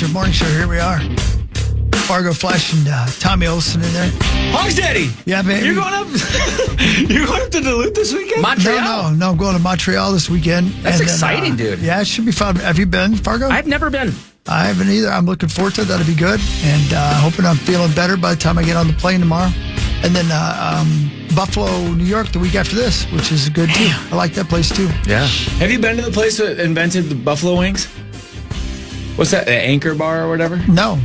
Monster Morning Show. Here we are. Fargo Flash and Tommy Olsen in there. Hogs Daddy. Yeah, baby. You're going up. You're going up to Duluth this weekend? Montreal. No, I'm going to Montreal this weekend. That's exciting, dude. Yeah, it should be fun. Have you been, Fargo? I've never been. I haven't either. I'm looking forward to it. That'll be good. And hoping I'm feeling better by the time I get on the plane tomorrow. And then Buffalo, New York, the week after this, which is good too. I like that place too. Yeah. Have you been to the place that invented the buffalo wings? What's that? The Anchor Bar or whatever? No.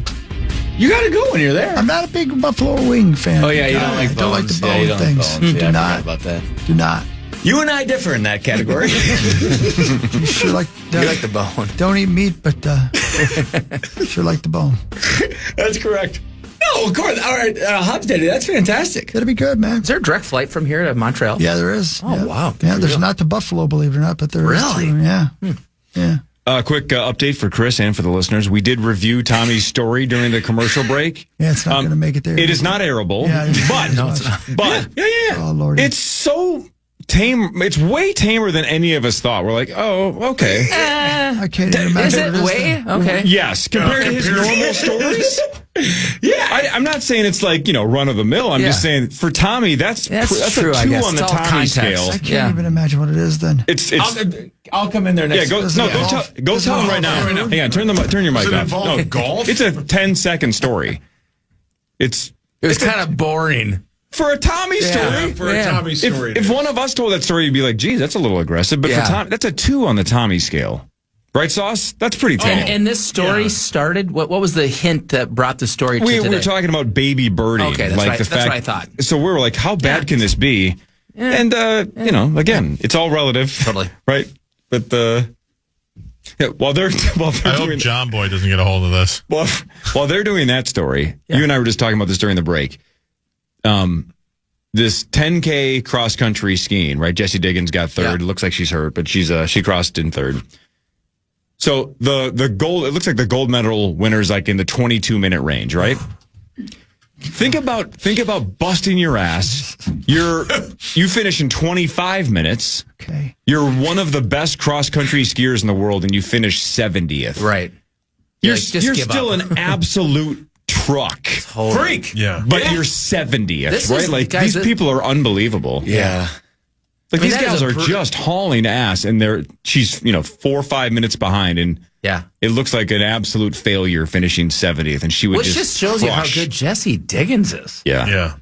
You got to go when you're there. I'm not a big buffalo wing fan. Oh, yeah, you don't like bones. I don't like the bone you don't things. Like bones. Do I not. forgot about that. Do not. You and I differ in that category. You sure like you like the bone. Don't eat meat, but sure like the bone. That's correct. No, of course. All right, Hobbs Daddy, that's fantastic. It'll be good, man. Is there a direct flight from here to Montreal? Yeah, there is. Oh, yeah. wow. Yeah, there's not to Buffalo, believe it or not, but there is. Really? Too. Yeah. Yeah. Quick update for Chris and for the listeners. We did review Tommy's story during the commercial break. Yeah, it's not going to make it there. It is not airable, Yeah, but Oh, Lord. it's so tame. It's way tamer than any of us thought. We're like, oh, okay. I can't even imagine Is it what way? then. Okay. Yes, compared to his normal stories. Yeah, I'm not saying it's like, run of the mill. I'm just saying for Tommy, that's true, a 2 I guess. on the It's all Tommy context. scale. I can't even imagine what it is then. It's I'll come in there next. go tell him right now. Hang on, turn your mic Does it off. involve golf? It's a 10-second story. It was kind of boring. For a Tommy story. For a Tommy story. If one of us told that story, you'd be like, geez, that's a little aggressive. But for Tommy, that's a 2 on the Tommy scale. Right, Sauce? That's pretty tame. And this story started, what was the hint that brought the story to we today? were talking about baby birdie. Okay, that's right. That's what I thought. So we were like, how bad can this be? Yeah. And, again, it's all relative. Totally. Right? But while they're I hope John Boy doesn't get a hold of this. While they're doing that story, you and I were just talking about this during the break. This 10K cross country skiing, right? Jessie Diggins got third. It looks like she's hurt, but she crossed in third. So the gold, it looks like the gold medal winner's like in the 22-minute range, right? Think about busting your ass. You finish in 25 minutes. Okay. You're one of the best cross country skiers in the world, and you finish 70th. Right. You're still an absolute truck. Freak. Yeah. But you're 70th, right? Like, these people are unbelievable. Yeah. Like, these gals are just hauling ass, and she's 4 or 5 minutes behind, and it looks like an absolute failure finishing 70th, and she would Which just shows you how good Jessie Diggins is. Yeah.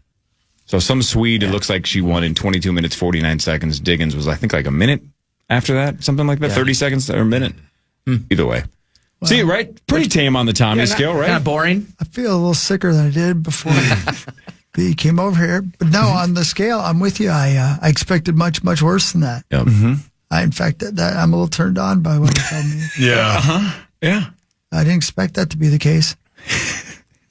So some Swede, it looks like she won in 22 minutes, 49 seconds. Diggins was, I think, like a minute after that, something like that, 30 seconds or a minute. Either way. Well, see, right? Pretty tame on the Tommy scale, right? Kind of boring. I feel a little sicker than I did before he came over here. But no, on the scale, I'm with you. I expected much, much worse than that. Yep. Mm-hmm. In fact, that I'm a little turned on by what you told me. Yeah. Yeah. I didn't expect that to be the case.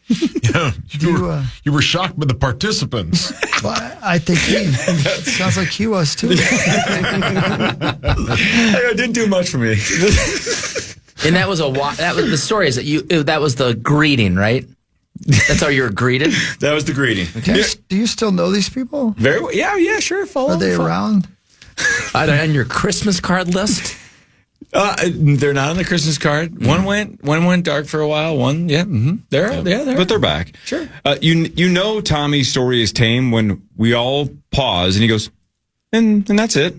Yeah. You were shocked by the participants. Well, I think sounds like he was too. It didn't do much for me. And that was the story is that was the greeting, right? That's how you were greeted? That was the greeting. Okay. Do you still know these people? Very well. Yeah, sure. Are they around? On your Christmas card list? They're not on the Christmas card. Mm-hmm. One went dark for a while. One, they're but they're back. Sure. Tommy's story is tame when we all pause and he goes, and that's it.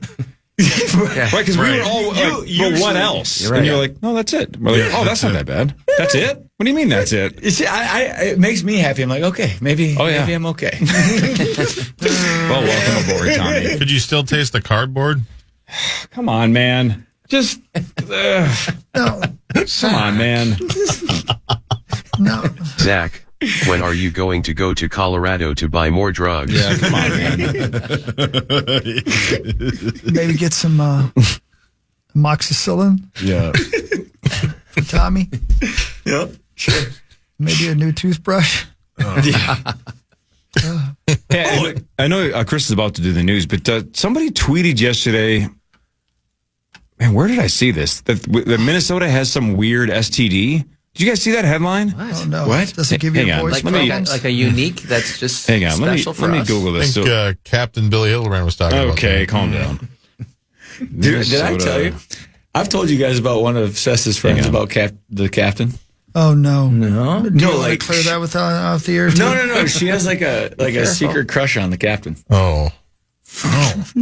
Right, because we were all like, but what else? Right. And you're like, no, that's it. We're like, that's not that bad. That's it? What do you mean that's it? You see, it makes me happy. I'm like, okay, maybe I'm okay. Well, welcome aboard, Tommy. Could you still taste the cardboard? Come on, man. Just, No. come on, man. No. Zach, when are you going to go to Colorado to buy more drugs? Yeah, come on, man. Maybe get some amoxicillin Yeah. for Tommy. Yep. Sure. Maybe a new toothbrush. Hey, I know Chris is about to do the news, but somebody tweeted yesterday. Man, where did I see this? That Minnesota has some weird STD. Did you guys see that headline? Oh, no. What? Does it give you Hang a on. voice Like problems? a unique that's just Hang on. special for let me us? Google I this. think Captain Billy Hildebrand was talking about Okay, that. calm down. Did I tell you? I've told you guys about one of Seth's friends about the captain. Oh no. No? Do you want to clear that with off the air? No. She has like a secret crush on the captain. Oh.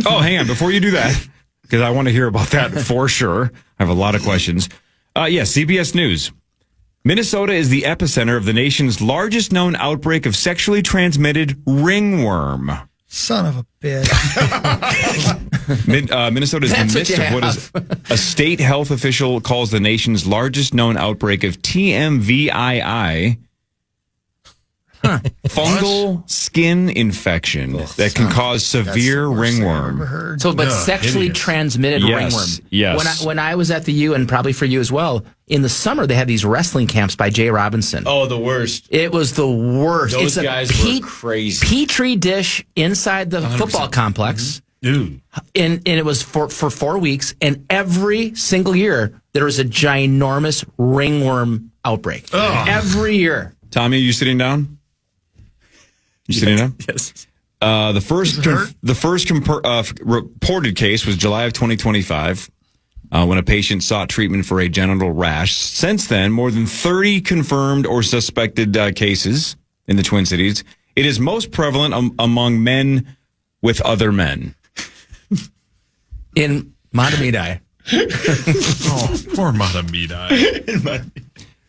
Oh, hang on. Before you do that, because I want to hear about that for sure. I have a lot of questions. CBS News. Minnesota is the epicenter of the nation's largest known outbreak of sexually transmitted ringworm. Son of a bitch. Minnesota is in the midst of what is a state health official calls the nation's largest known outbreak of TMVII, fungal skin infection that can cause severe ringworm. So, but sexually transmitted ringworm. Yes. When I was at the U, and probably for you as well, in the summer they had these wrestling camps by Jay Robinson. Oh, the worst. It was the worst. Those guys were crazy. Petri dish inside the 100%. Football complex. Dude. And it was for 4 weeks, and every single year there was a ginormous ringworm outbreak. Oh. Every year. Tommy, are you sitting down? You sitting down? Yes. The first reported case was July of 2025 when a patient sought treatment for a genital rash. Since then, more than 30 confirmed or suspected cases in the Twin Cities. It is most prevalent among men with other men. In Matamidi. Oh, poor Matamidi.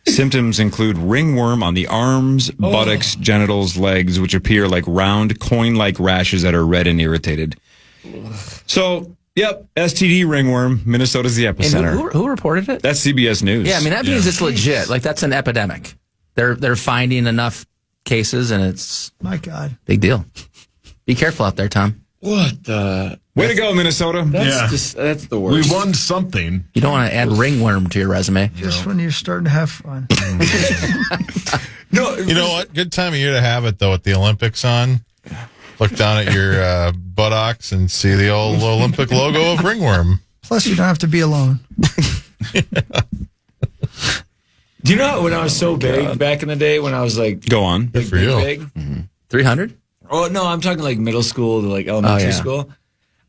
Symptoms include ringworm on the arms, buttocks, genitals, legs, which appear like round, coin-like rashes that are red and irritated. So, yep, STD ringworm. Minnesota's the epicenter. And who reported it? That's CBS News. Yeah, I mean, that means it's legit. Like, that's an epidemic. They're finding enough cases, and it's... My God. Big deal. Be careful out there, Tom. What the... Way to go, Minnesota. That's the worst. We won something. You don't want to add ringworm to your resume. Just when you're starting to have fun. No, you know what? Good time of year to have it, though, with the Olympics on. Look down at your buttocks and see the old Olympic logo of ringworm. Plus, you don't have to be alone. Do you know when I was so big back in the day when I was like... Go on. Good for you. Big? 300? Oh, no, I'm talking like middle school to like elementary school.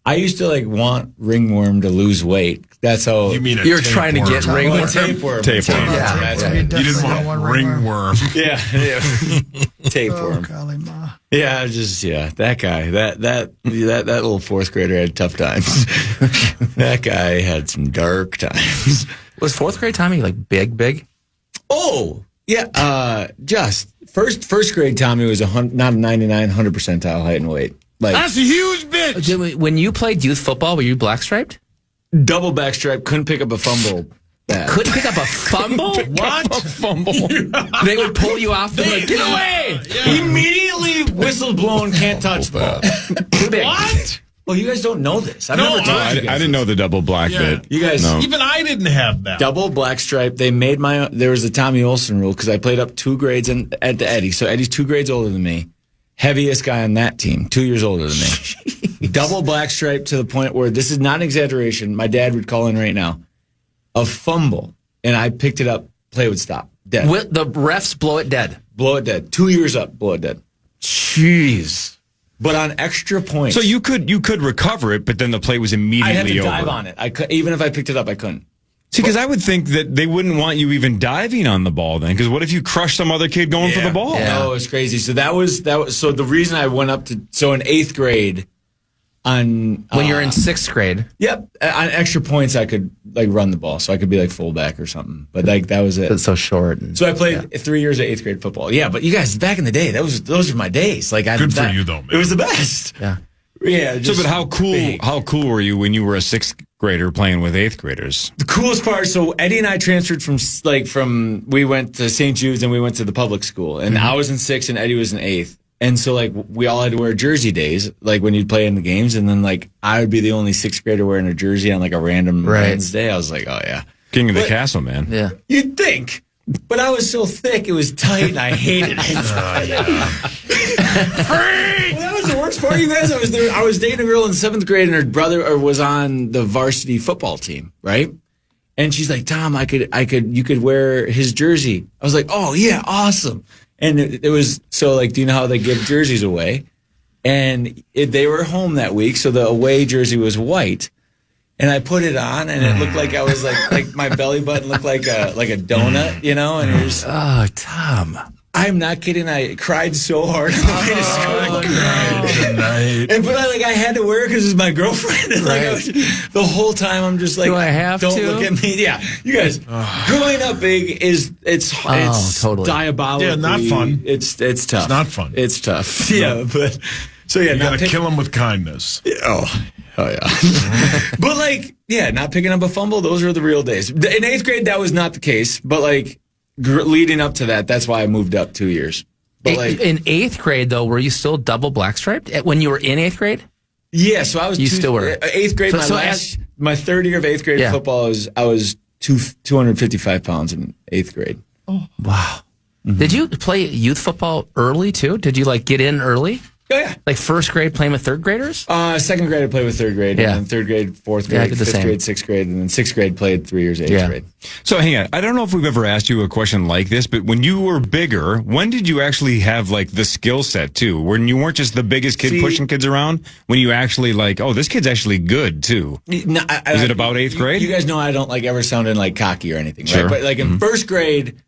I used to like want ringworm to lose weight. That's how... You mean you're trying to get ringworm? Tapeworm. Tapeworm. Yeah. You didn't want ringworm. Yeah. Tapeworm. Oh, golly, ma. Yeah, that guy, that little fourth grader had tough times. That guy had some dark times. Was fourth grade Tommy like big? Oh, yeah. Just first grade Tommy was not a 99, 100 percentile height and weight. Like, that's a huge bitch. When you played youth football, were you black striped? Double back stripe, couldn't pick up a fumble. Couldn't pick up a fumble? What? A fumble. They would pull you off and like, get away! Yeah. Immediately whistle blown, can't touch the ball. Too big. What? Well, you guys don't know this. I've No, never told I you guys didn't know the double black Yeah. bit. You guys- No. Even I didn't have that. Double black stripe. They made there was a Tommy Olson rule because I played up 2 grades at Eddie. So Eddie's 2 grades older than me. Heaviest guy on that team, 2 years older than me. Double black stripe to the point where this is not an exaggeration. My dad would call in right now. A fumble, and I picked it up. Play would stop. Dead. The refs blow it dead. Blow it dead. 2 years up. Blow it dead. Jeez. But on extra points. So you could recover it, but then the play was I had immediately to over. dive on it. I could, even if I picked it up, I couldn't. See, because I would think that they wouldn't want you even diving on the ball then. Because what if you crush some other kid going for the ball? Yeah. No, it was crazy. So that was so the reason I went up to in 8th grade on When you're in 6th grade. Yep, on extra points I could like run the ball, so I could be like fullback or something. But like that was it. It's so short. So I played 3 years of 8th grade football. Yeah, but you guys back in the day, those were my days. Like Good for you though, man. It was the best. Yeah. Yeah. So, Just but how big. cool were you when you were a 6th grader playing with 8th graders? The coolest part, so Eddie and I transferred from we went to St. Jude's and we went to the public school. And I was in 6th and Eddie was in 8th. And so like we all had to wear jersey days, like when you'd play in the games. And then like I would be the only 6th grader wearing a jersey on like a random Wednesday. I was like, oh yeah. King of the castle, man. Yeah. You'd think. But I was so thick, it was tight, and I hated it. Well, that was the worst part, you guys. I was dating a girl in 7th grade, and her brother was on the varsity football team, right? And she's like, Tom, you could wear his jersey. I was like, oh yeah, awesome. And it was so like, do you know how they give jerseys away? And they were home that week, so the away jersey was white. And I put it on, and it looked like I was like my belly button looked like a donut, you know. And it was. Oh, Tom. I'm not kidding. I cried so hard on the way to school. And but I had to wear it because it was my girlfriend. And the whole time I'm just like, do I have don't to? look at me. Yeah, you guys, growing up big it's totally diabolical. Yeah, not fun. It's tough. It's not fun. It's tough. Yeah, but so yeah, You got to kill them with kindness. Oh yeah. But not picking up a fumble. Those are the real days. In 8th grade, that was not the case. But leading up to that, that's why I moved up 2 years. But in 8th grade, though, were you still double black striped when you were in 8th grade? Yeah, so I was. You still were 8th grade. My third year of 8th grade football I was 255 pounds in 8th grade. Oh wow! Mm-hmm. Did you play youth football early too? Did you get in early? Oh, yeah. Like first grade playing with third graders? Second grade I played with third grade. Yeah. And then third grade, fourth grade, I did the fifth same. grade, sixth grade, and then sixth grade played 3 years of 8th grade. So hang on. I don't know if we've ever asked you a question like this, but when you were bigger, when did you actually have the skill set too? When you weren't just the biggest kid pushing kids around, when you actually this kid's actually good too. No, Is it about 8th grade? You guys know I don't ever sounding cocky or anything, Sure. right? But in first grade,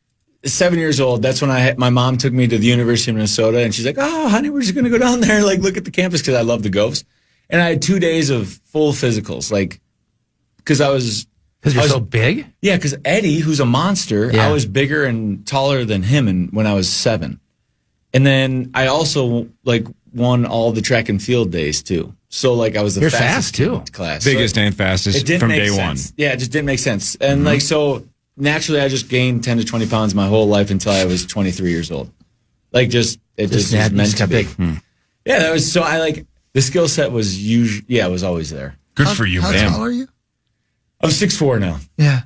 7 years old, that's when my mom took me to the University of Minnesota, and she's like, "Oh, honey, we're just going to go down there and look at the campus," because I love the Gophers. And I had 2 days of full physicals, because you're so big? Yeah, because Eddie, who's a monster, Yeah. I was bigger and taller than him when I was 7. And then I also won all the track and field days too. So I was the You're fastest fast, too. in class. Biggest So and fastest it didn't from make day sense. one. Yeah, it just didn't make sense. And so naturally I just gained 10 to 20 pounds my whole life until I was 23 years old. It just was meant to be. Yeah, that was so the skill set was it was always there. Good for you, How man. tall are you? I'm 6'4" now. Yeah.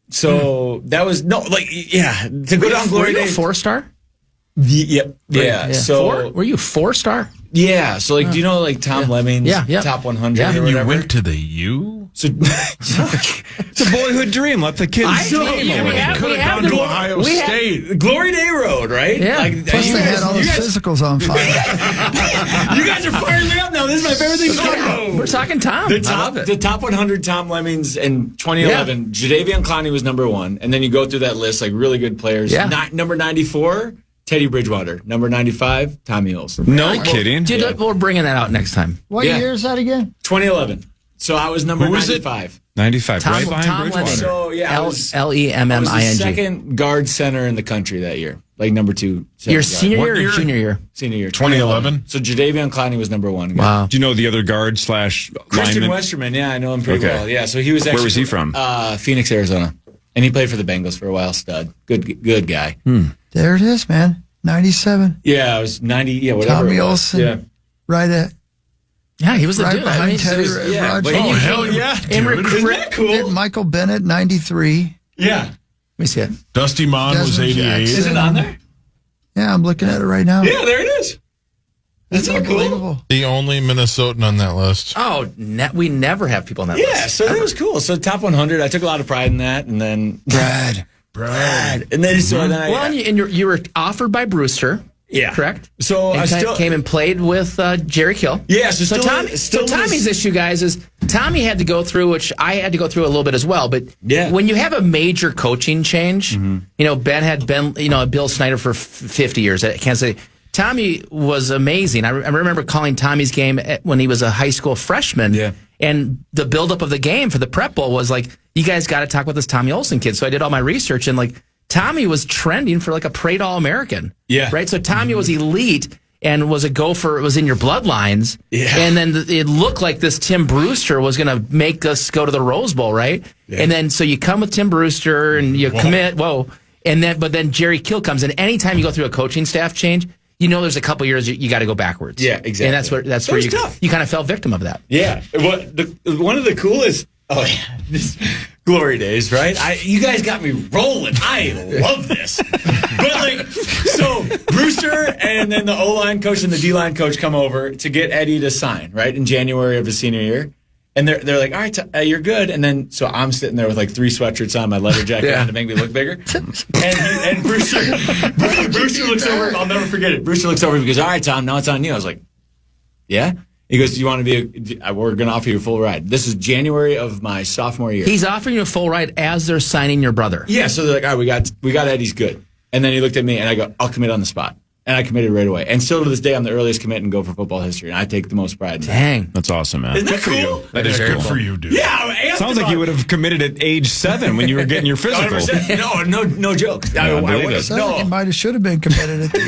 So that was to go down Were glory you a days. 4-star? Yeah. So Were you a 4-star? yeah. So do you know Tom Lemming's Yeah. top 100 Yeah. or And whatever? you went to the U? So It's a boyhood dream. Let the kids dream a little You bit. could have gone to Ohio State. Glory Day Road, right? Yeah. Plus, you they guys- had all those you guys- physicals on fire. You guys are firing me up now. This is my favorite thing to talk about. We're talking Tom. The I love it. the top 100 Tom Lemmings in 2011. Jadeveon Clowney was number 1, and then you go through that list really good players. Yeah. Number 94, Teddy Bridgewater. Number 95, Tommy Olsen. No kidding. Dude, we're bringing that out next time. What Yeah. year is that again? 2011. So I was number Who is it? 95. 95, right behind Tom Bridgewater. Lemming. So yeah, I was the Lemming. second guard center in the country that year, number 2. Your guard. senior What year or year? junior year? Senior year, 2011? So Jadeveon Clowney was number 1. Wow. Do you know the other guard / Christian lineman? Westerman, yeah, I know him pretty Okay. well. Yeah, so he was actually Where was he from? Phoenix, Arizona, and he played for the Bengals for a while. Stud, good guy. There it is, man. 97. Yeah, I was 90. Yeah, whatever. Tommy it was. Olsen. Yeah, Right at Yeah, he was the right dude. behind Teddy yeah, Rogers. but Oh, hell yeah, In dude. recruit- Isn't that cool? Michael Bennett, 93. Yeah. Let me see it. Dusty Mon was Desmond 88. Jackson. Is it on there? Yeah, I'm looking at it right now. Yeah, there it is. That's Isn't that cool? unbelievable. The only Minnesotan on that list. Oh, we never have people on that Yeah, list. so that was cool. So top 100, I took a lot of pride in that, and then Brad. and then so then I Well, and you were offered by Brewster, yeah, correct? So And I still came and played with Jerry Kill. Yeah, so still- So Tommy's issue, guys, is Tommy had to go through, which I had to go through a little bit as well. But Yeah. when you have a major coaching change, Ben had been, Bill Snyder for 50 years at Kansas City. Tommy was amazing. I remember calling Tommy's game when he was a high school freshman. Yeah. And the buildup of the game for the prep bowl was you guys got to talk with this Tommy Olsen kid. So I did all my research, and Tommy was trending for a Parade All-American. Yeah. Right? So Tommy was elite and was a gopher. It was in your bloodlines. Yeah. And then it looked like this Tim Brewster was going to make us go to the Rose Bowl, right? Yeah. And then so you come with Tim Brewster and you commit. But then Jerry Kill comes, and anytime you go through a coaching staff change, there's a couple years you got to go backwards. Yeah, exactly. And that's That where was you tough. kind of fell victim of that. Yeah. One of the coolest. Oh yeah, this glory days, right? You guys got me rolling. I love this. But so Brewster and then the O-line coach and the D-line coach come over to get Eddie to sign, right, in January of his senior year. And they're like, all right, you're good. And then so I'm sitting there with 3 sweatshirts on, my leather jacket on to make me look bigger. And Brewster looks over. I'll never forget it. Brewster looks over and goes, all right, Tom, now it's on you. I was like, yeah. He goes, "Do you want to be? We're going to offer you a full ride." This is January of my sophomore year. He's offering you a full ride as they're signing your brother. Yeah, so they're like, "All right, we got Eddie's good." And then he looked at me, and I go, "I'll commit on the spot." And I committed right away. And still to this day, I'm the earliest commit and go for football history. And I take the most pride in that. Dang. That's awesome, man. Isn't that cool? That is Good cool. for you, dude. Yeah, I amped Sounds like about you would have committed at age 7 when you were getting your physical. 100%. No jokes. I believe would it. have. So he might have should have been committed at the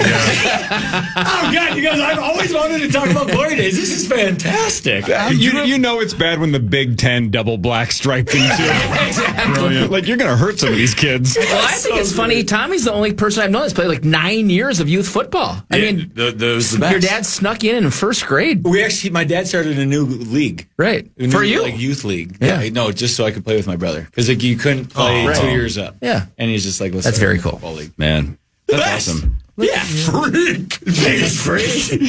Oh, God, you guys, I've always wanted to talk about glory days. This is fantastic. You know it's bad when the Big Ten double black stripe thing too. Exactly. Like you're gonna hurt some of these kids. Well, I think it's funny. Tommy's the only person I've known that's played like 9 years of youth football. I mean, those the best. your dad snuck in first grade. My dad started a new league. Right. A new, For you? like youth league. Yeah. No, just so I could play with my brother. Because like you couldn't play 2 years up. Yeah. And he's just like, let's That's start very a cool. football league. Man, that's awesome. Yeah, freak. Biggest freak.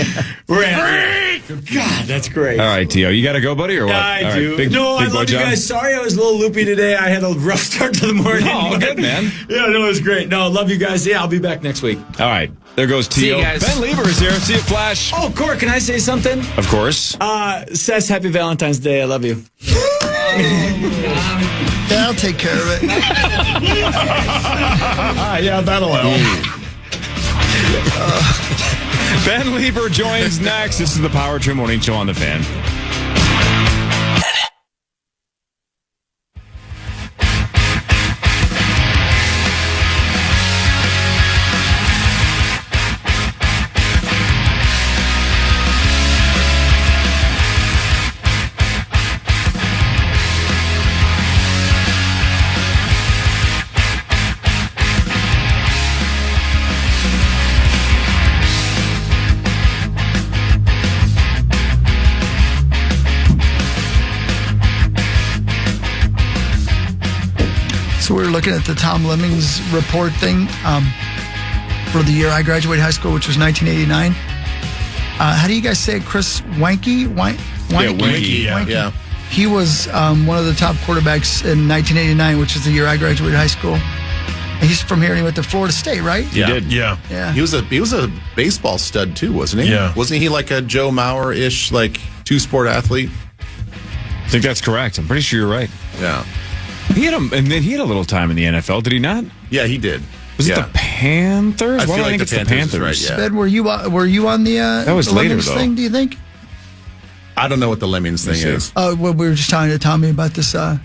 God, that's great. All right, Tio, you got to go, buddy, or what? I All right, do. big I boy love you John? guys. Sorry I was a little loopy today. I had a rough start to the morning. No, good, man. Yeah, no, it was great. No, love you guys. Yeah, I'll be back next week. All right, there goes Tio. you guys. Ben Leber is here. See you, Flash. Oh, Cora, can I say something? Of course. Sess, happy Valentine's Day. I love you. Yeah, I'll take care of it. Yeah, that'll help. Ben Leber joins next. This is the Power Trim Morning Show on the Fan. So we were looking at the Tom Lemmings report thing for the year I graduated high school, which was 1989. How do you guys say it? Chris Wanke? Wanke, yeah. He was one of the top quarterbacks in 1989, which is the year I graduated high school. And he's from here and he went to Florida State, right? You did. Yeah. Yeah. He was a baseball stud too, wasn't he? Yeah. Wasn't he like a Joe Mauer-ish, like two-sport athlete? I think that's correct. I'm pretty sure you're right. Yeah. He had a little time in the NFL, did he not? Yeah, he did. Was it the Panthers? I Why feel do like think the it's Panthers the is right, Panthers? yeah. Ben, were you on the That was the later, Lemmings though. thing, do you think? I don't know what the Lemmings thing is. Well, we were just talking to Tommy about this top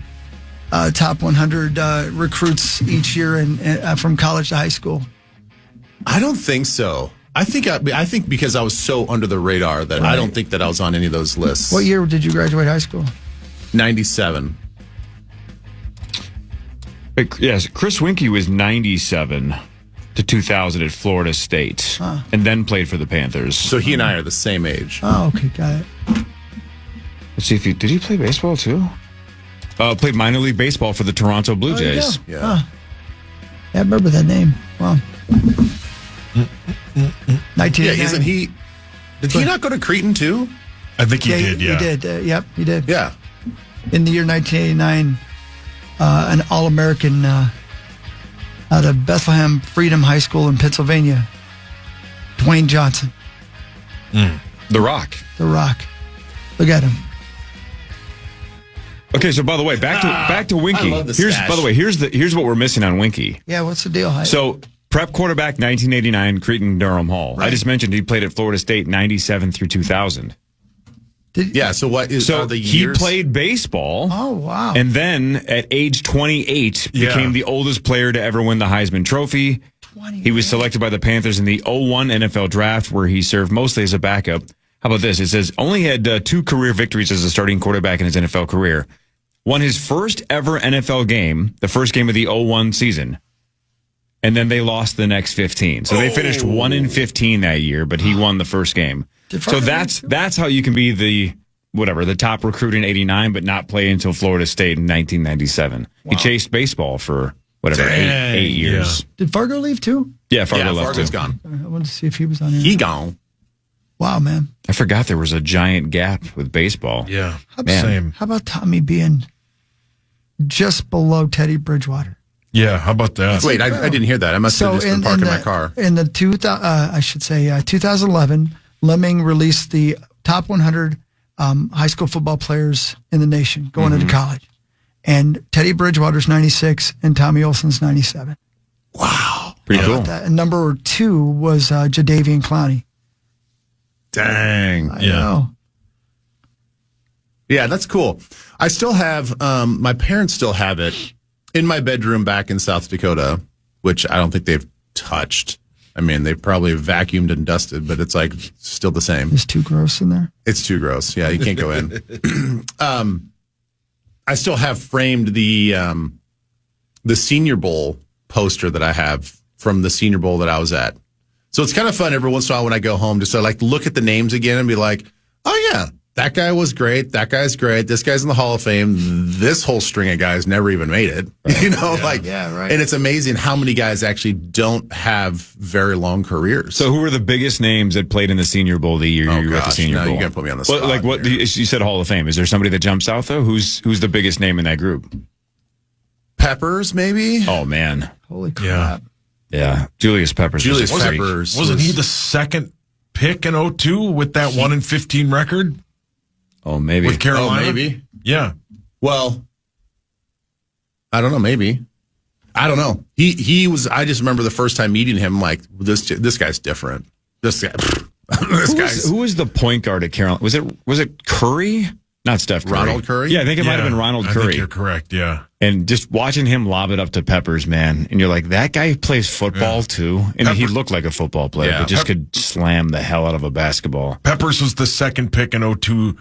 100 recruits each year and from college to high school. I don't think so. I think because I was so under the radar that I don't think that I was on any of those lists. What year did you graduate high school? 97. Yes, Chris Winkie was 97 to 2000 at Florida State, and then played for the Panthers. So he and I are the same age. Oh, okay, got it. Let's see if did he play baseball too? Played minor league baseball for the Toronto Blue There you Jays. go. Yeah. Huh. Yeah, I remember that name. Wow. 1989. Yeah, isn't he? Did he not go to Cretan too? I think he did, yeah. He did. Yep, he did. Yeah. In the year 1989, an All-American out of Bethlehem Freedom High School in Pennsylvania, Dwayne Johnson, The Rock. The Rock. Look at him. Okay, so by the way, back to Winkie. I love the Here's stash. here's what we're missing on Winkie. Yeah, what's the deal? So prep quarterback 1989, Cretan Durham Hall. I Right. just mentioned he played at Florida State 97 through 2000. Yeah. So what is So are the he years? played baseball. Oh, wow. And then at age 28, Yeah. became the oldest player to ever win the Heisman Trophy. 20. He was selected by the Panthers in the 01 NFL draft, where he served mostly as a backup. How about this? It says only had 2 career victories as a starting quarterback in his NFL career. Won his first ever NFL game, the first game of the 01 season. And then they lost the next 15. So they finished 1-15 that year, but he won the first game. So that's how you can be the top recruit in 89, but not play until Florida State in 1997. He chased baseball for eight years. Did Fargo leave too? Yeah, Fargo Yeah, left Fargo's too. gone. I wanted to see if he was on here. He gone. Wow, man. I forgot there was a giant gap with baseball. Yeah. Man. Same. How about Tommy being just below Teddy Bridgewater? Yeah, how about that? Wait, I didn't hear that. I must have just been parking my car. In the 2011, Lemming released the top 100 high school football players in the nation going into college. And Teddy Bridgewater's 96 and Tommy Olson's 97. Wow. Pretty cool. That. And number 2 was Jadeveon Clowney. Dang. I know. Yeah, that's cool. I still have, my parents still have it in my bedroom back in South Dakota, which I don't think they've touched. I mean, they probably vacuumed and dusted, but it's like still the same. It's too gross in there. It's too gross. Yeah, you can't go in. I still have framed the Senior Bowl poster that I have from the Senior Bowl that I was at. So it's kind of fun every once in a while when I go home just to like look at the names again and be like, oh yeah, that guy was great. That guy's great. This guy's in the Hall of Fame. This whole string of guys never even made it. Right. And it's amazing how many guys actually don't have very long careers. So who were the biggest names that played in the Senior Bowl the year you were at the Senior Bowl? You gotta put me on the spot. Like what? You said Hall of Fame. Is there somebody that jumps out though? Who's the biggest name in that group? Peppers, maybe. Oh man, Holy crap. yeah. Julius Peppers. Julius was a freak. Peppers. Wasn't he the second pick in 2002 with that 1-15 record Oh, maybe. with Carolina? Oh, maybe. Yeah. Well, I don't know. Maybe. I don't know. He was. I just remember the first time meeting him. Like this guy's different. This guy. Who was the point guard at Carolina? Was it Curry? Not Steph Curry. Ronald Curry? Yeah, I think it might have been Ronald I Curry. think you're correct, yeah. And just watching him lob it up to Peppers, man, and you're like, that guy plays football too. And he looked like a football player, but just could slam the hell out of a basketball. Peppers was the second pick in 2002.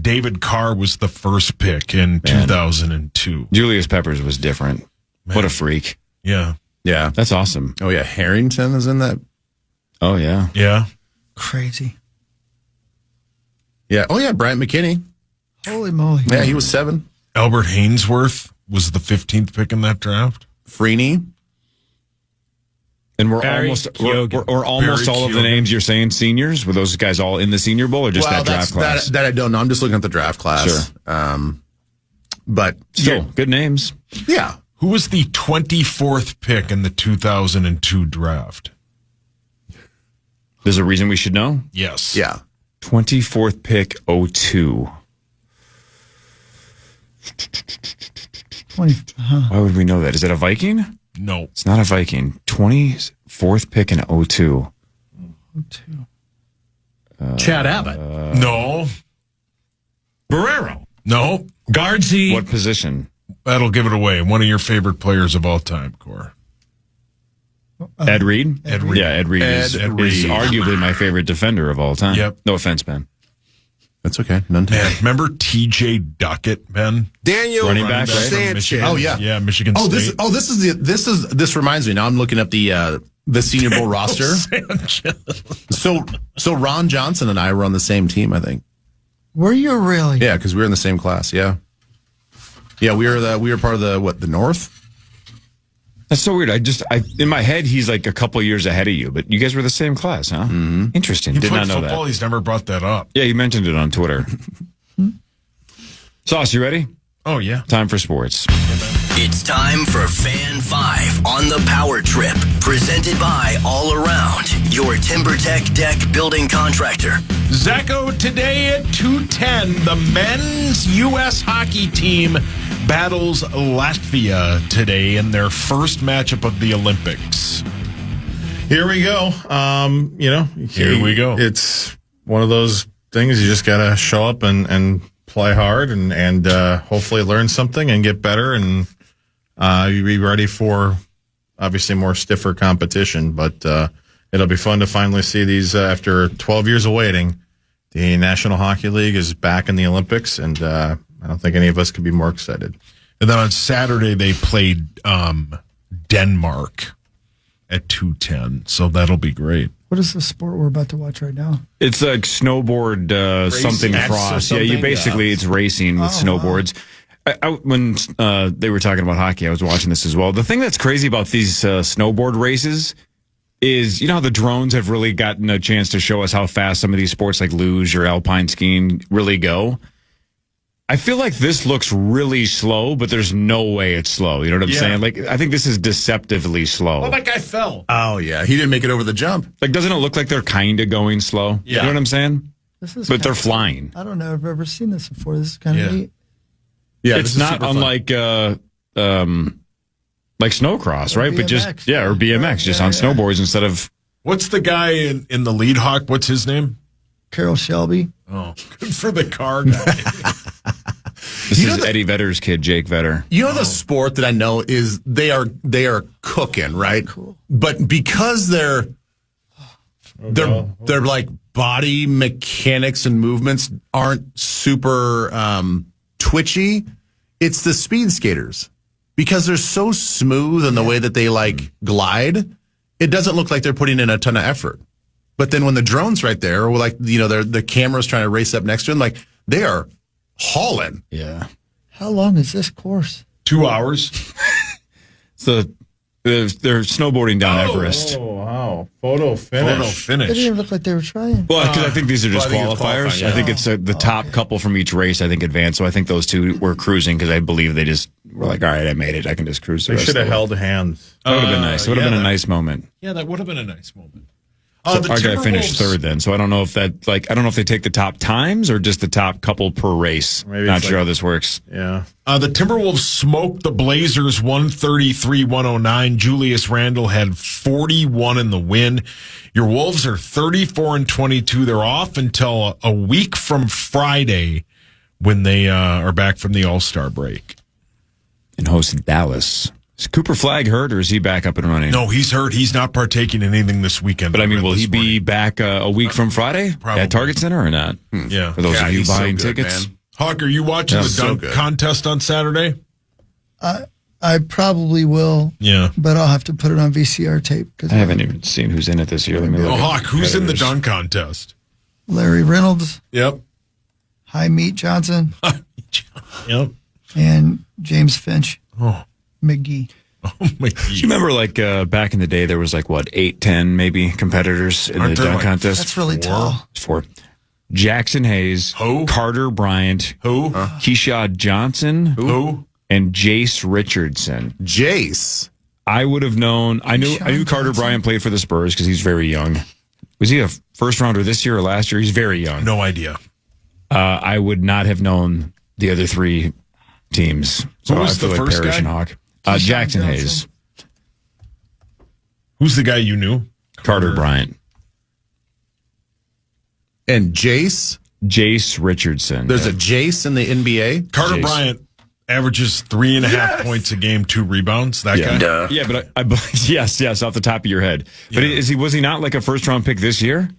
David Carr was the first pick in 2002. Julius Peppers was different. Man. What a freak. Yeah. Yeah. That's awesome. Oh, yeah. Harrington is in that. Oh, yeah. Yeah. Crazy. Yeah. Oh, yeah. Bryant McKinney. Holy moly. Yeah, he was 7. Albert Hainsworth was the 15th pick in that draft. Freeney. And we're Barry almost Keoghan. we're almost Barry all of the Keoghan. names you're saying seniors. Were those guys all in the Senior Bowl or just that draft class? That I don't know. I'm just looking at the draft class. Sure. But still, good names. Yeah. Who was the 24th pick in the 2002 draft? There's a reason we should know? Yes. Yeah. 24th pick, 02. 20. Why would we know that? Is it a Viking? No. It's not a Viking. 24th pick in 02. 02. Chad Abbott. No. Barrero. No. Guardsy. What position? That'll give it away. One of your favorite players of all time, Core. Ed Reed? Ed Reed. Yeah, Ed Reed is arguably my favorite defender of all time. Yep. No offense, Ben. That's okay. None. Man, remember T.J. Duckett, Ben? Daniel Running back, right? Sanchez. Oh, yeah. Yeah, Michigan State. This reminds me. Now I'm looking up the Senior Bowl roster. So Ron Johnson and I were on the same team, I think. Were you really? Yeah, because we were in the same class. Yeah. Yeah, we were part of the North. That's so weird. I in my head, he's like a couple years ahead of you, but you guys were the same class, huh? Mm-hmm. Interesting. He Did played not know football. that. He's never brought that up. Yeah, you mentioned it on Twitter. Sauce, you ready? Oh, yeah. Time for sports. It's time for Fan 5 on the Power Trip, presented by All Around, your TimberTech deck building contractor. Zacco, today at 2:10, the men's U.S. hockey team battles Latvia today in their first matchup of the Olympics. Here we go. Here we go. It's one of those things you just got to show up and play hard and hopefully learn something and get better and you be ready for obviously more stiffer competition. But it'll be fun to finally see these after 12 years of waiting. The National Hockey League is back in the Olympics, and I don't think any of us could be more excited. And then on Saturday, they played Denmark at 2:10, so that'll be great. What is the sport we're about to watch right now? It's like snowboard something cross. Yeah, you basically it's racing with snowboards. When they were talking about hockey, I was watching this as well. The thing that's crazy about these snowboard races is, you know how the drones have really gotten a chance to show us how fast some of these sports like luge or alpine skiing really go. I feel like this looks really slow, but there's no way it's slow. You know what I'm saying? Like, I think this is deceptively slow. Well, that guy fell. Oh, yeah. He didn't make it over the jump. Like, doesn't it look like they're kind of going slow? Yeah. You know what I'm saying? This is but they're kinda- flying. I don't know. I've ever seen this before. This is kind of neat. Yeah, It's not unlike like snowcross, right? But just BMX, or BMX, just on snowboards instead of. What's the guy in the lead hawk? What's his name? Carol Shelby. Oh, good for the car guy. This is Eddie Vedder's kid, Jake Vedder. You know the sport that I know is they are cooking, right? Cool. But because they're like body mechanics and movements aren't super twitchy, it's the speed skaters. Because they're so smooth in the way that they like glide, it doesn't look like they're putting in a ton of effort. But then when the drone's right there, or like the camera's trying to race up next to them, like they are hauling. Yeah. How long is this course? 2 hours. So they're snowboarding down Everest. Oh, wow. Photo finish. Photo They finish. didn't even look like they were trying. Well, because I think these are just I think it's qualifiers. qualifying, I think it's the top couple from each race, I think, advanced. So I think those two were cruising because I believe they just were like, all right, I made it. I can just cruise the They rest should of have the way. held hands. That would have been nice. It would have been a nice moment. Yeah, that would have been a nice moment. So The our guy finished Timberwolves- third then. So I don't know if that, I don't know if they take the top times or just the top couple per race. Maybe Not it's sure like- how this works. Yeah. The Timberwolves smoked the Blazers 133-109. Julius Randle had 41 in the win. Your Wolves are 34-22. They're off until a week from Friday when they are back from the All-Star break. And hosted Dallas. Is Cooper Flagg hurt or is he back up and running? No, he's hurt. He's not partaking in anything this weekend. But I mean, will he This be morning. back a week from Friday Probably. at Target Center or not? Yeah. For those Yeah, of you he's so buying good, tickets. man. Hawk, are you watching Yeah, the so dunk good. contest on Saturday? I probably will, Yeah. but I'll have to put it on VCR tape because I haven't even seen who's in it this year. Let me look. Oh, at Hawk, who's in the competitors. dunk contest? Larry Reynolds, Yep. High Meat Johnson, Yep. and James Finch Oh, McGee. oh my Do you remember, back in the day, there was 8, 10 maybe competitors in Aren't the there, dunk contest? That's really tall. Four. Jackson Hayes, Who? Carter Bryant, Who? Keyshawn Johnson, Who? and Jace Richardson. Jace. I would have known. I knew Keyshawn Carter Johnson. Bryant played for the Spurs because he's very young. Was he a first rounder this year or last year? He's very young. No idea. I would not have known the other three teams. So Who was I feel the like first Parrish guy? and Hawk. Keyshawn Jackson Johnson. Hayes, Who's the guy you knew? Carter Bryant, And Jace. Jace Richardson. There's a Jace in the NBA. Carter Jace. Bryant averages 3.5 points a game, 2 rebounds. That guy? Yeah, but I yes, off the top of your head. But was he not a first round pick this year?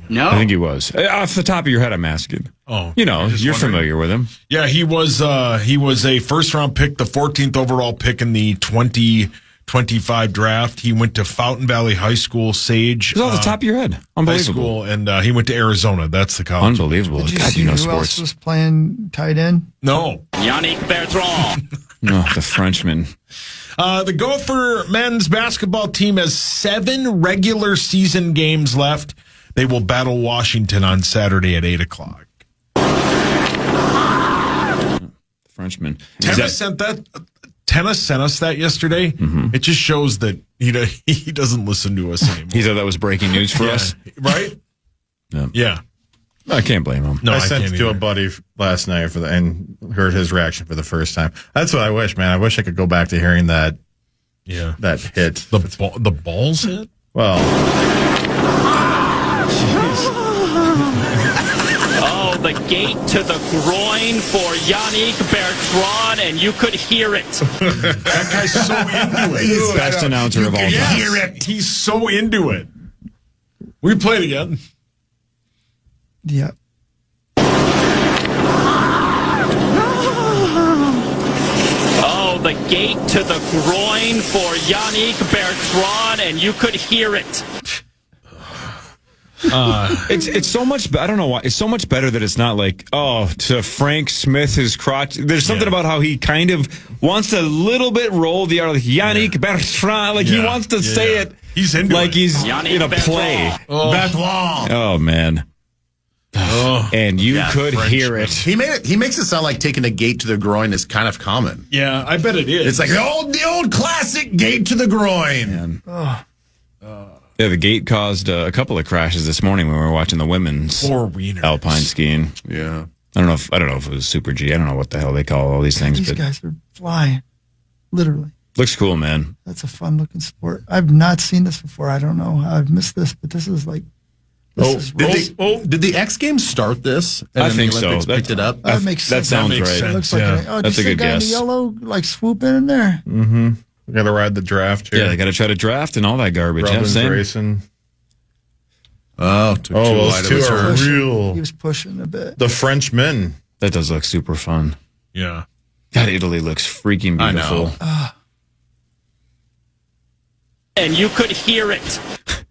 No. I think he was. Off the top of your head, I'm asking. Oh, You know, I'm just you're wondering. familiar with him. Yeah, he was a first round pick, the 14th overall pick in the 2025 draft. He went to Fountain Valley High School, Sage. It's off the top of your head. High Unbelievable. school, and he went to Arizona. That's the college. Unbelievable. Did you God, see you know who sports. else was playing tight end? No. Yannick Bertrand. No, the Frenchman. The Gopher men's basketball team has 7 regular season games left. They will battle Washington on Saturday at 8 o'clock. Frenchman. Tennis sent us that yesterday. Mm-hmm. It just shows that he doesn't listen to us anymore. He thought that was breaking news for us. Right? Yeah. Yeah. I can't blame him. No, I I sent can't it to a either. buddy last night and heard his reaction for the first time. That's what I wish, man. I wish I could go back to hearing that Yeah. hit. The balls hit? Well, Oh, the gate to the groin for Yannick Bertrand, and you could hear it. That guy's so into it. Best announcer of all time. Hear it. He's so into it. We play it again. Yeah. Oh, the gate to the groin for Yannick Bertrand, and you could hear it. It's so much. I don't know why. It's so much better that it's not to Frank Smith his crotch. There's something about how he kind of wants to a little bit roll the R, like Yannick Bertrand. He wants to say it. He's into like it. he's Yannick in a play. Bertrand. Oh man. And you could hear it. He makes it sound like taking a gate to the groin is kind of common. Yeah, I bet it is. It's like the old classic gate to the groin. Man. Yeah, the gate caused a couple of crashes this morning when we were watching the women's Poor wieners. alpine skiing. Yeah. I don't know if it was Super G. I don't know what the hell they call all these things, These but guys are flying. Literally. looks cool, man. That's a fun looking sport. I've not seen this before. I don't know how I've missed this, but this is like. Did the X Games start this? And I then think the so. Olympics picked it up. That makes That sense. sounds makes right. sense. It looks like Yeah. That's a good guy in guess. the yellow like swooping in there. Mm-hmm. We got to ride the draft here. Yeah, they got to try to draft and all that garbage. Robin's Same. racing. Oh, took too Those wide of two a are turn. real. He was pushing a bit. The Frenchmen. That does look super fun. Yeah. God, Italy looks freaking I beautiful. know. And you could hear it.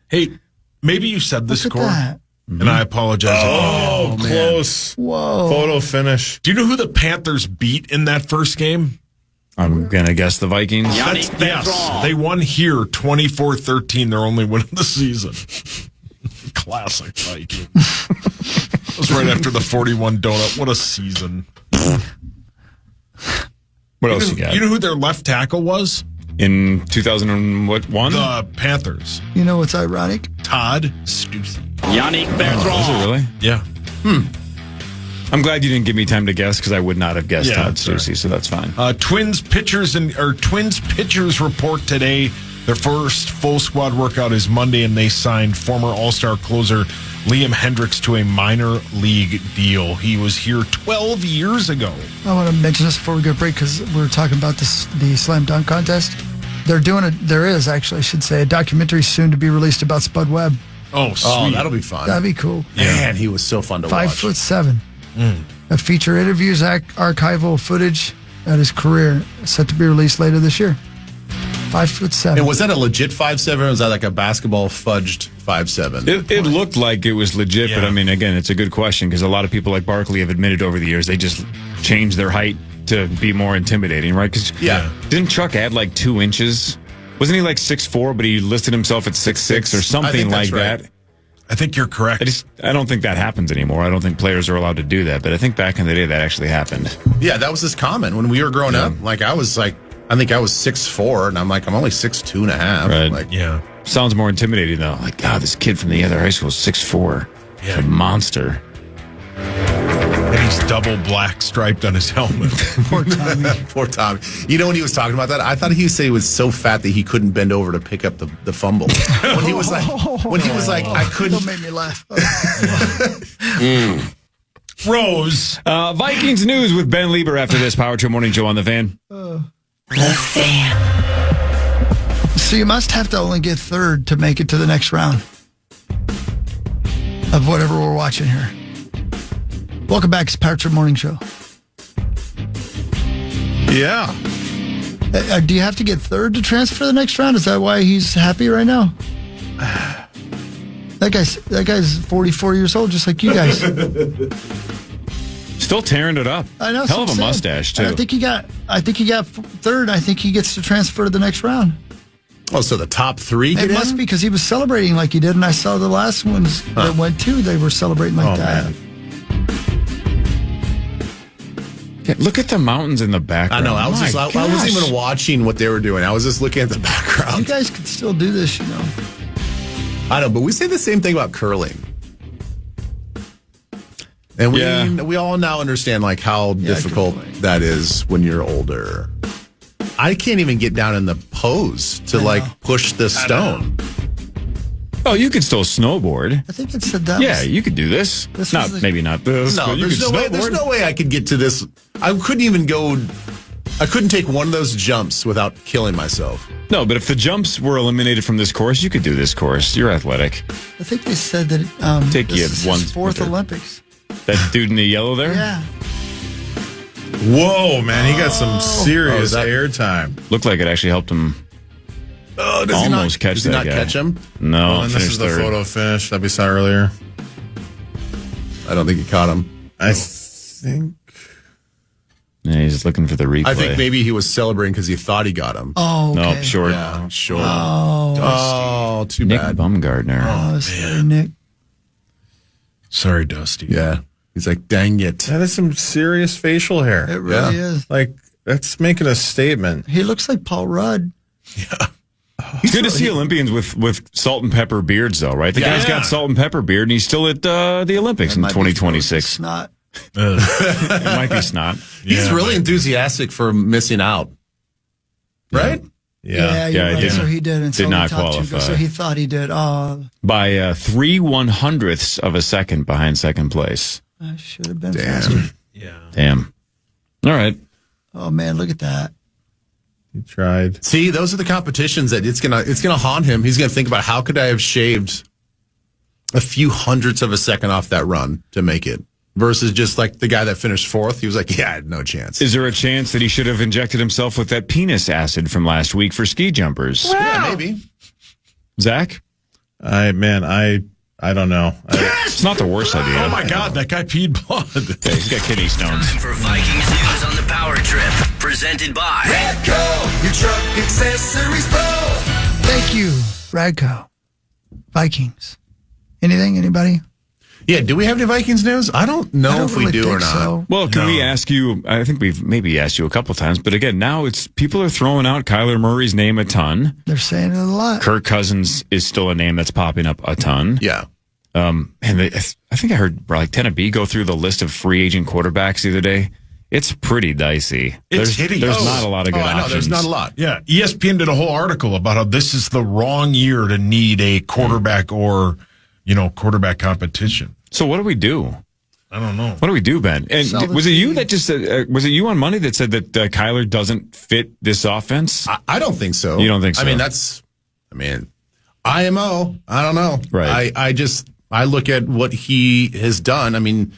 Hey, maybe you said this Look at score, that. and I apologize. Oh, close. Whoa. Photo finish. Do you know who the Panthers beat in that first game? I'm going to guess the Vikings. Yannick Yes, Bertrand. they won here 24-13, their only win of the season. Classic Viking. That was right after the 41 donut. What a season. What else you got? You know who their left tackle was? In 2001? The Panthers. You know what's ironic? Todd Stussy. Yannick Bertrand. Was it really? Yeah. I'm glad you didn't give me time to guess because I would not have guessed Yeah, Todd that's all right. Stussy, so that's fine. Twins pitchers report today. Their first full squad workout is Monday, and they signed former All-Star closer Liam Hendricks to a minor league deal. He was here 12 years ago. I want to mention this before we go to break because we were talking about the slam dunk contest. There is actually, I should say, a documentary soon to be released about Spud Webb. Oh, sweet. Oh, that'll be fun. That'd be cool. Man, he was so fun to watch. 5'7". A feature interviews, archival footage at his career set to be released later this year. 5'7". And was that a legit 5'7", or was that like a basketball fudged 5'7"? It looked like it was legit, but I mean, again, it's a good question because a lot of people like Barkley have admitted over the years they just changed their height to be more intimidating, right? Because didn't Chuck add like 2 inches? Wasn't he like 6'4", but he listed himself at 6'6" or something like right. that? I think you're correct. I don't think that happens anymore. I don't think players are allowed to do that, but I think back in the day that actually happened. Yeah, that was just common when we were growing up. Like I think I was 6'4", and I'm only 6'2" and a half. Right. Like, Yeah. Sounds more intimidating though. Like, God, this kid from the other high school is 6'4". Yeah. It's a monster. And he's double black striped on his helmet. Poor Tommy. poor Tommy. You know, when he was talking about that, I thought he said he was so fat that he couldn't bend over to pick up the fumble. When he was like, I couldn't. Don't make me laugh. Rose. Vikings news with Ben Leber after this Power Trip Morning Show on the Fan. So you must have to only get third to make it to the next round of whatever we're watching here. Welcome back to Power Trip Morning Show. Yeah. Do you have to get third to transfer to the next round? Is that why he's happy right now? That guy's 44 years old, just like you guys. Still tearing it up. I know. Hell of that's a what I'm mustache saying. too. I think he got third. I think he gets to transfer to the next round. Oh, so the top 3 get It must in? be because he was celebrating like he did, and I saw the last ones that went too. They were celebrating like that. man. Yeah, look at the mountains in the I background. know. I My wasn't gosh. even watching what they were doing. I was just looking at the You background. guys could still do this, you know. I know, but we say the same thing about curling. And we all now understand like how difficult good point. that is when you're older. I can't even get down in the pose to push the stone. Oh, you can still snowboard. I think it said that. Yeah, you could do this. This Not was maybe not this. No, but you there's could no way. There's snowboard. no way I could get to this. I couldn't even go. I couldn't take one of those jumps without killing myself. No, but if the jumps were eliminated from this course, you could do this course. You're athletic. I think they said that Take this you is one his fourth winter. Olympics. That dude in the yellow there? Yeah. Whoa, man. He got some serious that- airtime. Looked like it actually helped him Oh, does almost catch does he that not guy. catch him? No, And this finished is the third. photo finish that we saw earlier. I don't think he caught him. I think. Yeah, he's looking for the replay. I think maybe he was celebrating because he thought he got him. Oh, okay. Nope, short. Yeah, sure. Oh, too Nick bad. Bumgardner. sorry, Nick. Sorry, Dusty. Yeah. He's like, dang it. That is some serious facial hair. It really is. Like, that's making a statement. He looks like Paul Rudd. It's good to see Olympians with salt and pepper beards, though, right? The guy's got salt and pepper beard, and he's still at the Olympics in 2026. Snot. It might be snot. He's really enthusiastic for missing out, right? Yeah, you're right. So he did. And did not qualify. So he thought he did. By 3 100ths of a second behind second place. I should have been faster. Yeah. Damn. All right. Oh man, look at that. He tried. See, those are the competitions that it's gonna haunt him. He's gonna think about how could I have shaved a few hundredths of a second off that run to make it. Versus just like the guy that finished fourth, he was like, "Yeah, I had no chance." Is there a chance that he should have injected himself with that penis acid from last week for ski jumpers? Yeah, maybe. Zach? I don't know. It's not the worst idea. Oh my God, that guy peed blood. Okay, he's got kidney stones. Time for Vikings news on the Power Trip, presented by Radco, your truck accessories pro. Thank you, Radco. Vikings. Anything? Anybody? Yeah, do we have any Vikings news? I don't know if we do or not. So. Well, can we ask you? I think we've maybe asked you a couple times, but again, now it's people are throwing out Kyler Murray's name a ton. They're saying it a lot. Kirk Cousins is still a name that's popping up a ton. Yeah. And I think I heard like Tennessee go through the list of free agent quarterbacks the other day. It's pretty dicey. It's hideous. There's not a lot of good options. There's not a lot. Yeah, ESPN did a whole article about how this is the wrong year to need a quarterback or, quarterback competition. So what do we do? I don't know. What do we do, Ben? And was it you that just said, was it you on Monday that said that Kyler doesn't fit this offense? I don't think so. You don't think so? IMO. I don't know. Right. I look at what he has done. I mean,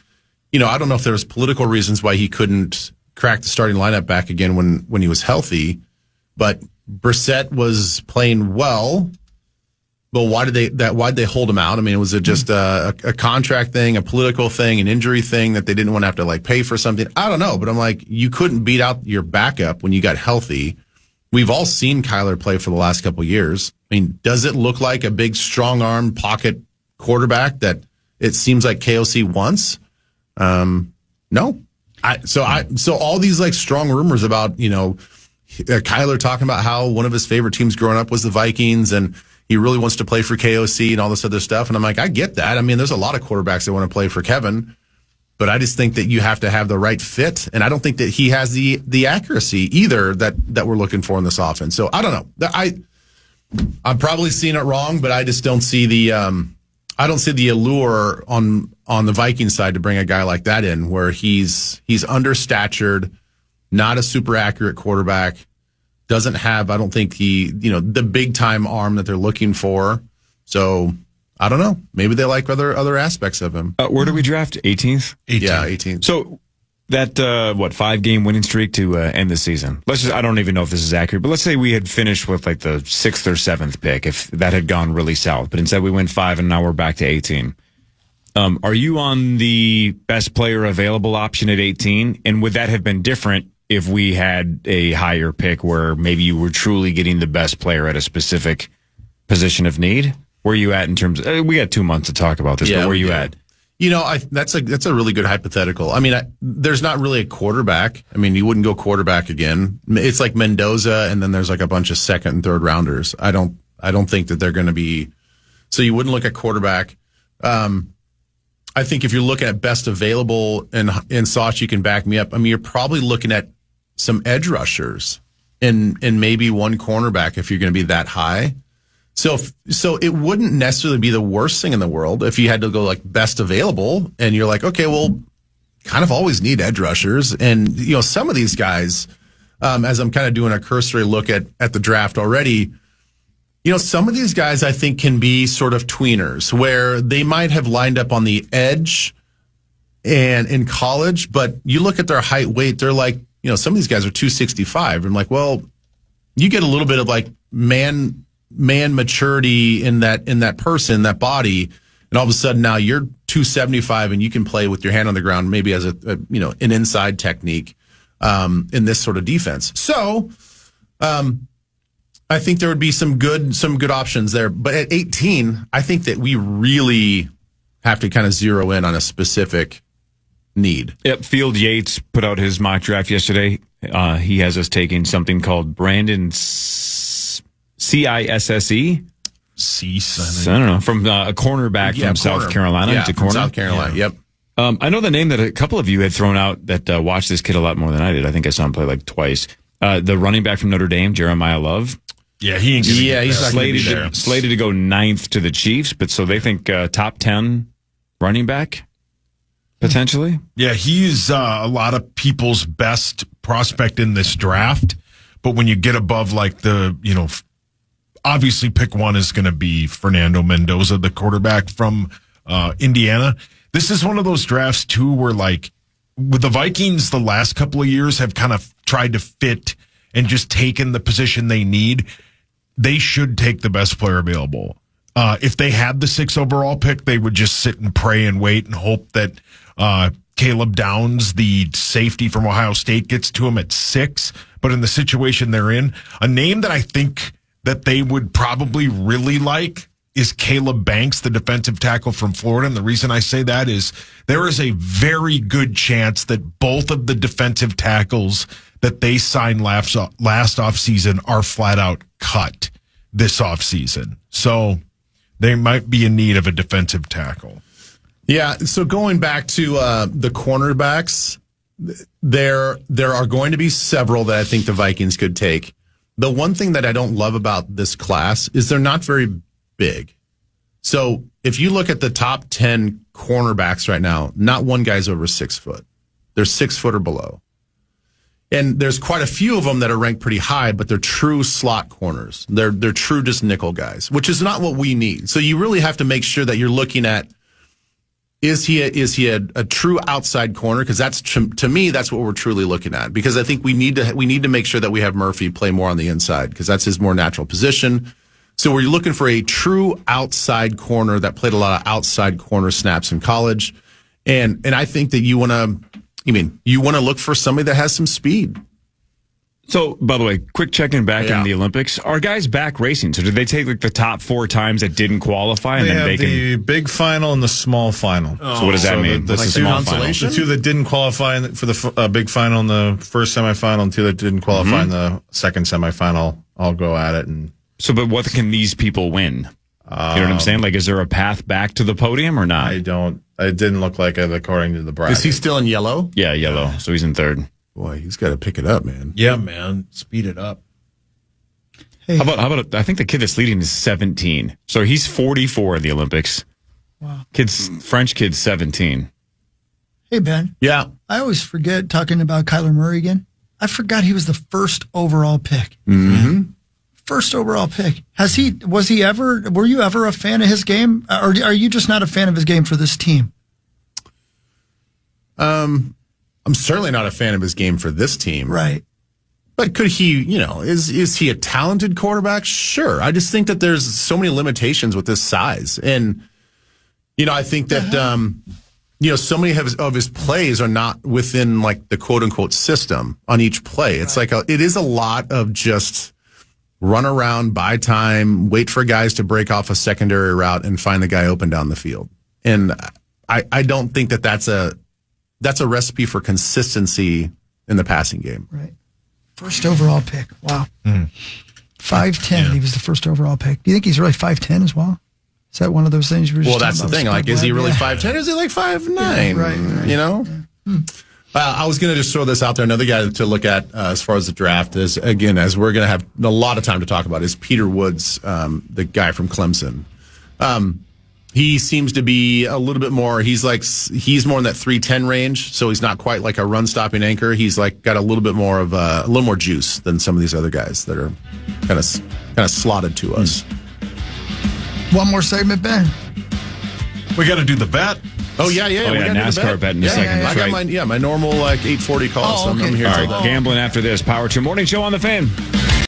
I don't know if there was political reasons why he couldn't crack the starting lineup back again when he was healthy, but Brissett was playing well. But why'd they hold him out? I mean, was it just a contract thing, a political thing, an injury thing that they didn't want to have to like pay for something? I don't know, but I'm like, you couldn't beat out your backup when you got healthy. We've all seen Kyler play for the last couple of years. I mean, does it look like a big strong arm pocket quarterback that it seems like KOC wants? No. So all these like strong rumors about, Kyler talking about how one of his favorite teams growing up was the Vikings and he really wants to play for KOC and all this other stuff. And I'm like, I get that. I mean, there's a lot of quarterbacks that want to play for Kevin, but I just think that you have to have the right fit. And I don't think that he has the accuracy either that we're looking for in this offense. So I don't know. I'm probably seeing it wrong, but I just don't see I don't see the allure on the Viking side to bring a guy like that in where he's understatured, not a super accurate quarterback. Doesn't have, I don't think the big time arm that they're looking for. So I don't know. Maybe they like other aspects of him. Where do we draft? 18th? Yeah, 18th. So that 5-game winning streak to end the season. I don't even know if this is accurate, but let's say we had finished with like the 6th or 7th pick if that had gone really south. But instead we went 5 and now we're back to 18. Are you on the best player available option at 18? And would that have been different if we had a higher pick where maybe you were truly getting the best player at a specific position of need? Where are you at in terms of, we got 2 months to talk about this, but where are you at? That's a really good hypothetical. I mean, there's not really a quarterback. I mean, you wouldn't go quarterback again. It's like Mendoza, and then there's like a bunch of second and third rounders. I don't think that they're going to be. So you wouldn't look at quarterback. I think if you're looking at best available, and Sauce, you can back me up. I mean, you're probably looking at some edge rushers and maybe one cornerback if you're going to be that high. So it wouldn't necessarily be the worst thing in the world if you had to go like best available and you're like, okay, well, kind of always need edge rushers. And, some of these guys, as I'm kind of doing a cursory look at the draft already, some of these guys I think can be sort of tweeners where they might have lined up on the edge and in college, but you look at their height, weight, they're like, some of these guys are 265. I'm like, well, you get a little bit of like man maturity in that person, that body, and all of a sudden now you're 275 and you can play with your hand on the ground, maybe as an inside technique in this sort of defense. So I think there would be some good options there. But at 18, I think that we really have to kind of zero in on a specific need. Yep. Field Yates put out his mock draft yesterday. He has us taking something called Brandon CISSE. Cease. I don't know. From a cornerback from South Carolina. Yeah, to from corner. South Carolina. Yep. I know the name that a couple of you had thrown out that watched this kid a lot more than I did. I think I saw him play like twice. The running back from Notre Dame, Jeremiah Love. Yeah, he ain't gonna get he's there. slated to go 9th to the Chiefs, but so they think top 10 running back potentially. Yeah, he's a lot of people's best prospect in this draft. But when you get above like obviously pick one is going to be Fernando Mendoza, the quarterback from Indiana. This is one of those drafts too where like with the Vikings the last couple of years have kind of tried to fit and just taken the position they need. They should take the best player available. If they had the 6th overall pick, they would just sit and pray and wait and hope that Caleb Downs, the safety from Ohio State, gets to him at 6. But in the situation they're in, a name that I think that they would probably really like is Caleb Banks, the defensive tackle from Florida. And the reason I say that is there is a very good chance that both of the defensive tackles that they signed last offseason are flat out cut this offseason. So they might be in need of a defensive tackle. Yeah, so going back to the cornerbacks, there are going to be several that I think the Vikings could take. The one thing that I don't love about this class is they're not very big. So if you look at the top 10 cornerbacks right now, not one guy's over 6 foot. They're 6 foot or below. And there's quite a few of them that are ranked pretty high, but they're true slot corners. They're true just nickel guys, which is not what we need. So you really have to make sure that you're looking at, is he a true outside corner? Because that's, to me, that's what we're truly looking at. Because I think we need to make sure that we have Murphy play more on the inside because that's his more natural position. So we're looking for a true outside corner that played a lot of outside corner snaps in college. And I think that you want to look for somebody that has some speed. So, by the way, quick check-in back in the Olympics. Are guys back racing? So did they take like the top 4 times that didn't qualify? And they then have they can... the big final and the small final. So what does that mean? The small final. The 2 that didn't qualify for the big final in the first semifinal and 2 that didn't qualify in the second semifinal all go at it. And so, but what can these people win? You know what I'm saying? Like, is there a path back to the podium or not? I don't. It didn't look like it according to the bracket. Is he still in yellow? Yeah, yellow. So he's in 3rd. Boy, he's got to pick it up, man. Yeah, man. Speed it up. Hey. How about I think the kid that's leading is 17. So he's 44 in the Olympics. Wow. French kid's 17. Hey, Ben. Yeah. I always forget talking about Kyler Murray again. I forgot he was the 1st overall pick. Mm-hmm. 1st overall pick. Were you ever a fan of his game? Or are you just not a fan of his game for this team? I'm certainly not a fan of his game for this team. Right. But could he, is he a talented quarterback? Sure. I just think that there's so many limitations with this size. And, I think that, so many of his plays are not within like the quote unquote system on each play. It's like it is a lot of just run around, buy time, wait for guys to break off a secondary route and find the guy open down the field. And I don't think that that's a recipe for consistency in the passing game. Right. 1st overall pick. Wow. 5'10". Yeah. He was the 1st overall pick. Do you think he's really 5'10" as well? Is that one of those things? Well, that's the thing. Like, is he really 5'10"? Is he like 5'9"? Yeah, right. Yeah. I was going to just throw this out there. Another guy to look at as far as the draft is, again, as we're going to have a lot of time to talk about, is Peter Woods, the guy from Clemson. He seems to be a little bit more. He's more in that 310 range, so he's not quite like a run-stopping anchor. He's like got a little bit more of a little more juice than some of these other guys that are kind of slotted to us. One more segment, Ben. We got to do the bet. Oh yeah. NASCAR bet in a second. I got my normal like 8:40 call. So I'm here. All right, gambling after this. Power 2 Morning Show on the Fan.